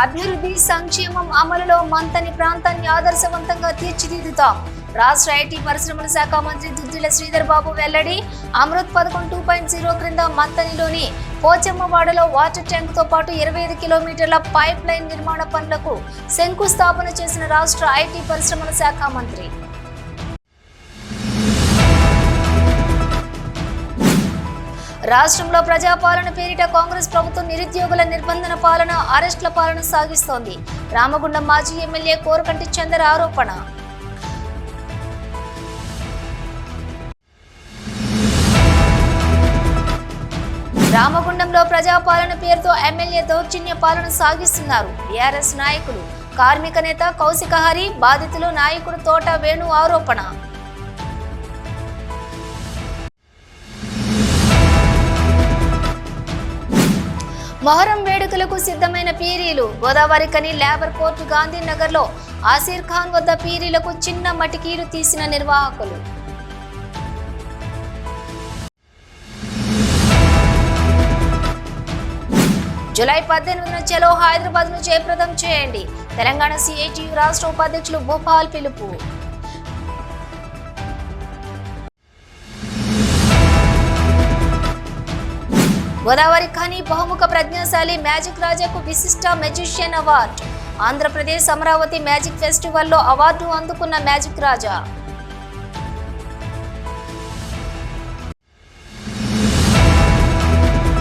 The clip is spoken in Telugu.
అభివృద్ధి సంక్షేమం అమలులో మంతని ప్రాంతాన్ని ఆదర్శవంతంగా తీర్చిదిద్దుతాం. రాష్ట్ర ఐటీ పరిశ్రమల శాఖ మంత్రి దుద్దిళ్ల శ్రీధర్ బాబు వెల్లడి. అమృత్ పథకం 2.0 క్రింద మంతనిలోని పోచమ్మవాడలో వాటర్ ట్యాంక్ తో పాటు 25 కిలోమీటర్ల పైప్ లైన్ నిర్మాణ పనులకు శంకుస్థాపన చేసిన రాష్ట్ర ఐటీ పరిశ్రమల శాఖ మంత్రి. రాష్ట్రంలో ప్రజాపాలన పేరిట కాంగ్రెస్ ప్రభుత్వం నిరుద్యోగుల నిర్బంధన పాలన, అరెస్టుల పాలన సాగిస్తోంది. రామగుండం మాజీ ఎమ్మెల్యే కోరకంటి చందర్ ఆరోపణ. రామగుండంలో ప్రజాపాలన పేరుతో ఎమ్మెల్యే దౌర్జన్య పాలన సాగిస్తున్నారు బీఆర్ఎస్ నాయకులు. కార్మిక నేత కౌశిక హరి, బాధితులు నాయకుడు తోట వేణు ఆరోపణ. మొహరం వేడుకలకు సిద్ధమైన పీరీలు. గోదావరి కని లేబర్ కోర్టు గాంధీనగర్లో ఆసిర్ ఖాన్ వద్ద పీరీలకు చిన్న మటికీలు తీసిన నిర్వాహకులు. జూలై 18న చలో హైదరాబాద్ ను జయప్రదం చేయండి. తెలంగాణ సిఐటియు రాష్ట్ర ఉపాధ్యక్షులు భూపాల్ పిలుపు. గోదావరి ఖని బహుముఖ ప్రజ్ఞాశాలి మ్యాజిక్ రాజాకు విశిష్ట magician award. Andhra Pradesh Amaravati magic ఫెస్టివల్లో అవార్డు అందుకున్న మ్యాజిక్ రాజా.